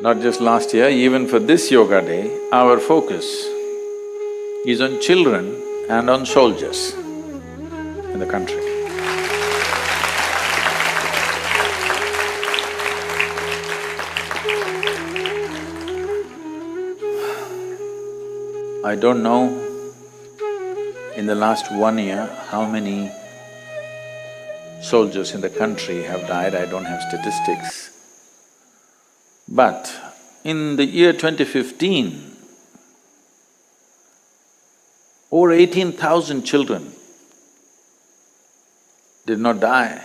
not just last year, even for this yoga day, our focus is on children and on soldiers in the country. I don't know in the last 1 year how many soldiers in the country have died, I don't have statistics. But in the year 2015, over 18,000 children did not die,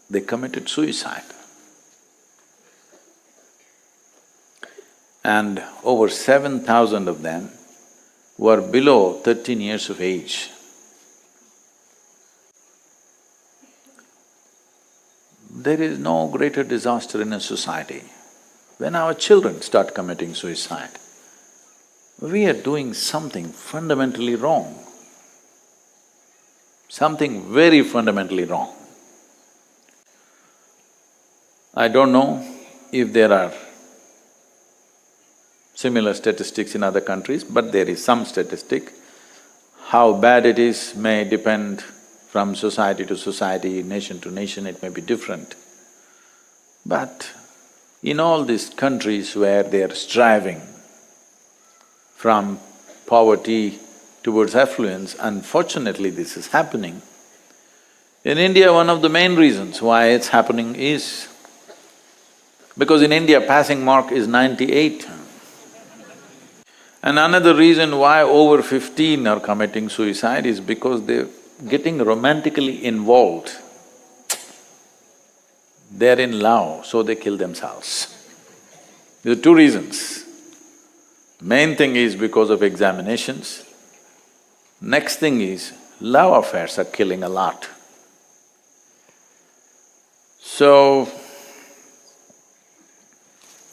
they committed suicide. And over 7,000 of them were below 13 years of age. There is no greater disaster in a society when our children start committing suicide. We are doing something fundamentally wrong, something very fundamentally wrong. I don't know if there are similar statistics in other countries, but there is some statistic. How bad it is may depend from society to society, nation to nation, it may be different. But in all these countries where they are striving from poverty towards affluence, unfortunately this is happening. In India, one of the main reasons why it's happening is because in India passing mark is 98. And another reason why over 15 are committing suicide is because they're getting romantically involved. They're in love, so they kill themselves. There are two reasons. Main thing is because of examinations. Next thing is, love affairs are killing a lot. So,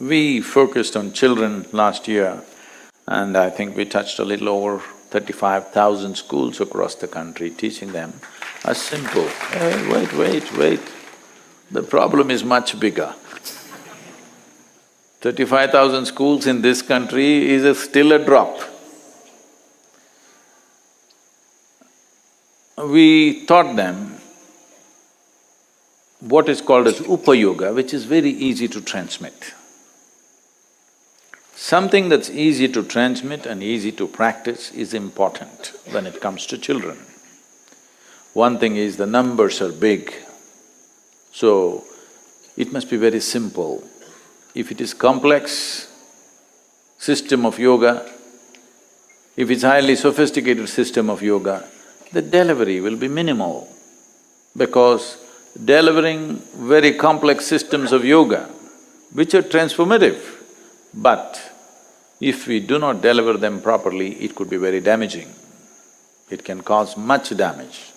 we focused on children last year, and I think we touched a little over 35,000 schools across the country, teaching them a simple, hey, wait, the problem is much bigger. 35,000 schools in this country is still a drop. We taught them what is called as Upayoga, which is very easy to transmit. Something that's easy to transmit and easy to practice is important when it comes to children. One thing is the numbers are big, so it must be very simple. If it is complex system of yoga, if it's highly sophisticated system of yoga, the delivery will be minimal, because delivering very complex systems of yoga, which are transformative, but if we do not deliver them properly, it could be very damaging. It can cause much damage.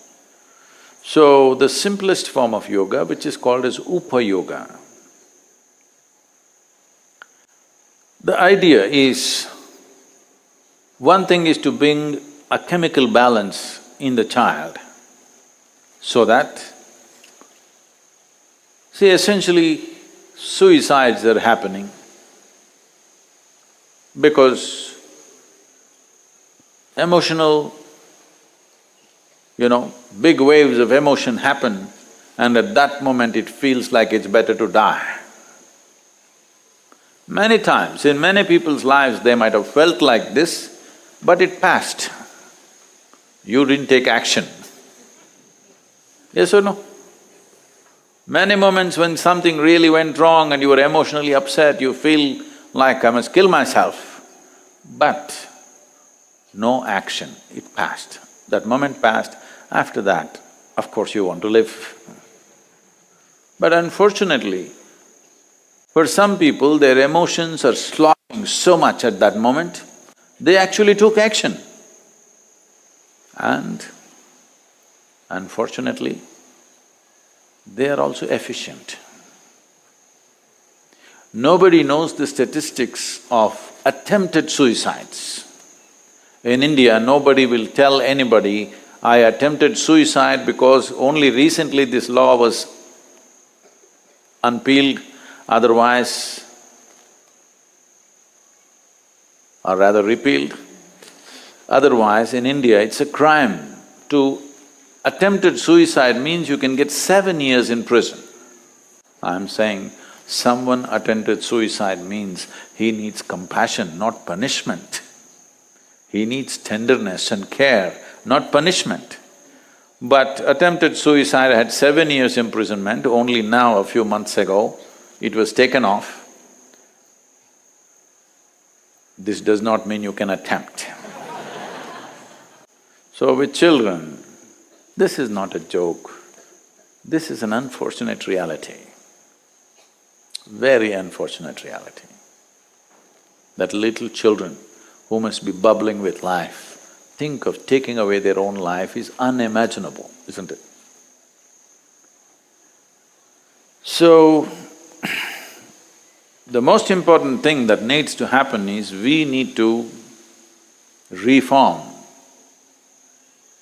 So, the simplest form of yoga, which is called as Upayoga, the idea is, one thing is to bring a chemical balance in the child so that… See, essentially, suicides are happening because emotional, big waves of emotion happen, and at that moment it feels like it's better to die. Many times, in many people's lives, they might have felt like this, but it passed. You didn't take action. Yes or no? Many moments when something really went wrong and you were emotionally upset, you feel like, I must kill myself, but no action, it passed. That moment passed, after that, of course you want to live. But unfortunately, for some people, their emotions are sloshing so much at that moment, they actually took action. And unfortunately, they are also efficient. Nobody knows the statistics of attempted suicides. In India, nobody will tell anybody, I attempted suicide because only recently this law was unpeeled, otherwise or rather repealed. Otherwise, in India, it's a crime. To attempted suicide means you can get 7 years in prison. I'm saying someone attempted suicide means he needs compassion, not punishment. He needs tenderness and care, not punishment. But attempted suicide had 7 years imprisonment, only now, a few months ago, it was taken off. This does not mean you can attempt. So with children, this is not a joke, this is an unfortunate reality, very unfortunate reality. That little children who must be bubbling with life, think of taking away their own life is unimaginable, isn't it? So, the most important thing that needs to happen is we need to reform,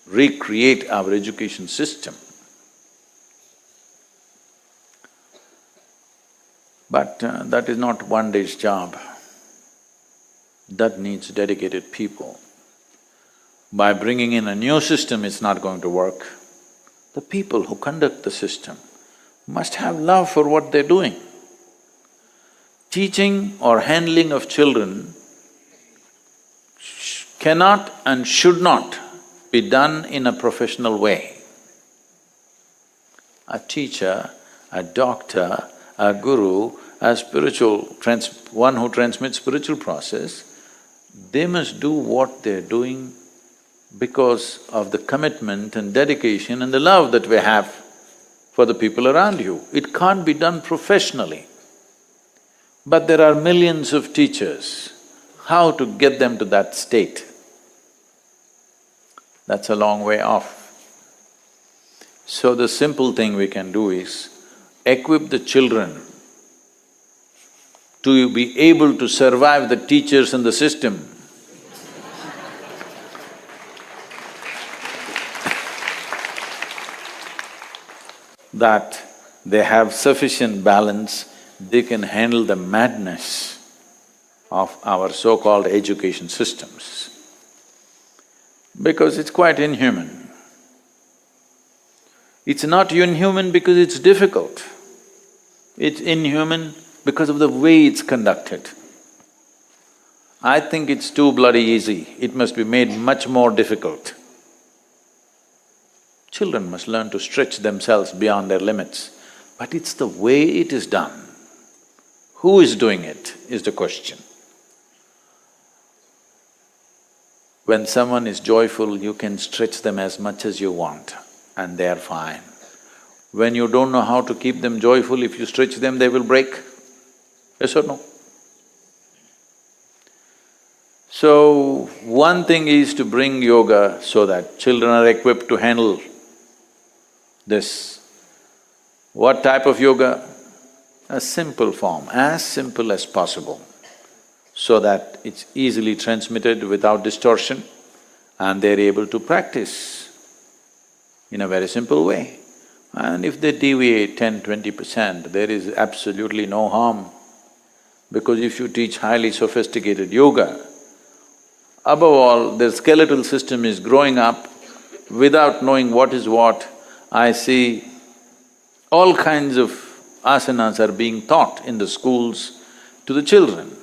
recreate our education system. But that is not one day's job. That needs dedicated people. By bringing in a new system, it's not going to work. The people who conduct the system must have love for what they're doing. Teaching or handling of children cannot and should not be done in a professional way. A teacher, a doctor, a guru, a one who transmits spiritual process, they must do what they're doing because of the commitment and dedication and the love that we have for the people around you. It can't be done professionally. But there are millions of teachers. How to get them to that state? That's a long way off. So the simple thing we can do is equip the children to be able to survive the teachers and the system. That they have sufficient balance, they can handle the madness of our so-called education systems. Because it's quite inhuman. It's not inhuman because it's difficult. It's inhuman because of the way it's conducted. I think it's too bloody easy, it must be made much more difficult. Children must learn to stretch themselves beyond their limits, but it's the way it is done. Who is doing it is the question. When someone is joyful, you can stretch them as much as you want and they are fine. When you don't know how to keep them joyful, if you stretch them, they will break. Yes or no? So, one thing is to bring yoga so that children are equipped to handle this. What type of yoga? A simple form, as simple as possible, so that it's easily transmitted without distortion and they're able to practice in a very simple way. And if they deviate 10–20%, there is absolutely no harm. Because if you teach highly sophisticated yoga, above all, the skeletal system is growing up without knowing what is what. I see all kinds of asanas are being taught in the schools to the children.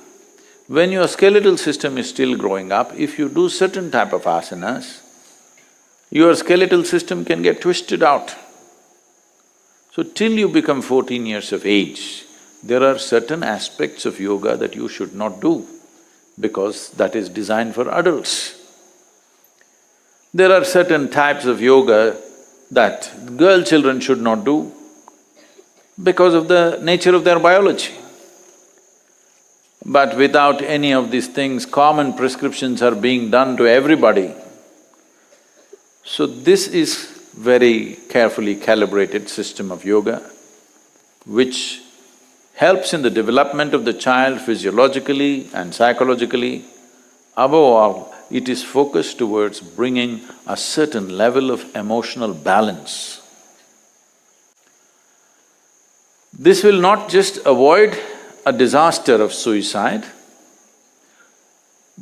When your skeletal system is still growing up, if you do certain type of asanas, your skeletal system can get twisted out. So till you become 14 years of age, there are certain aspects of yoga that you should not do because that is designed for adults. There are certain types of yoga that girl children should not do because of the nature of their biology. But without any of these things, common prescriptions are being done to everybody. So this is very carefully calibrated system of yoga, which helps in the development of the child physiologically and psychologically. Above all, it is focused towards bringing a certain level of emotional balance. This will not just avoid a disaster of suicide,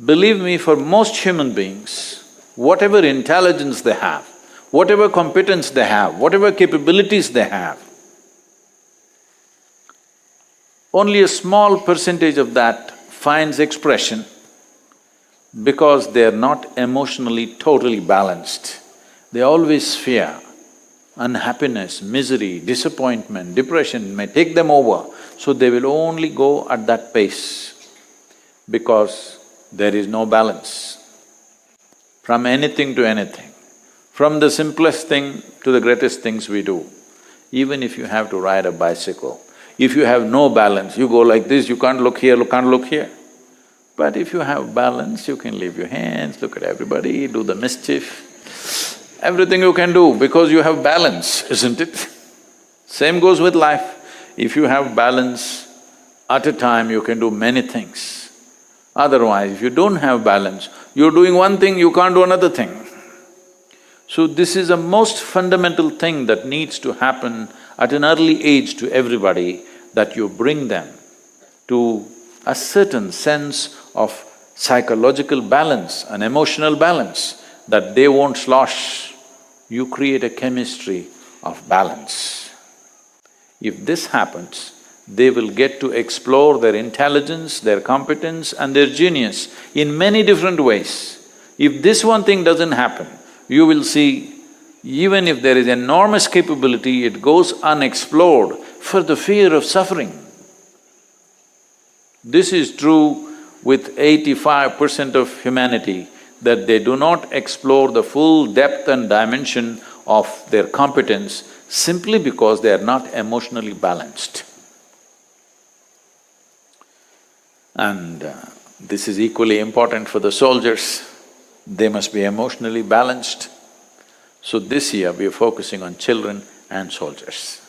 Believe me, for most human beings, whatever intelligence they have, whatever competence they have, whatever capabilities they have, only a small percentage of that finds expression because they are not emotionally totally balanced. They always fear. Unhappiness, misery, disappointment, depression may take them over, so they will only go at that pace because there is no balance. From anything to anything, from the simplest thing to the greatest things we do, even if you have to ride a bicycle, if you have no balance, you go like this, you can't look here, can't look here. But if you have balance, you can leave your hands, look at everybody, do the mischief. Everything you can do because you have balance, isn't it? Same goes with life. If you have balance, at a time you can do many things. Otherwise, if you don't have balance, you're doing one thing, you can't do another thing. So this is a most fundamental thing that needs to happen at an early age to everybody, that you bring them to a certain sense of psychological balance, an emotional balance, that they won't slosh. You create a chemistry of balance. If this happens, they will get to explore their intelligence, their competence and their genius in many different ways. If this one thing doesn't happen, you will see, even if there is enormous capability, it goes unexplored for the fear of suffering. This is true with 85% of humanity, that they do not explore the full depth and dimension of their competence simply because they are not emotionally balanced. And this is equally important for the soldiers. They must be emotionally balanced. So this year we are focusing on children and soldiers.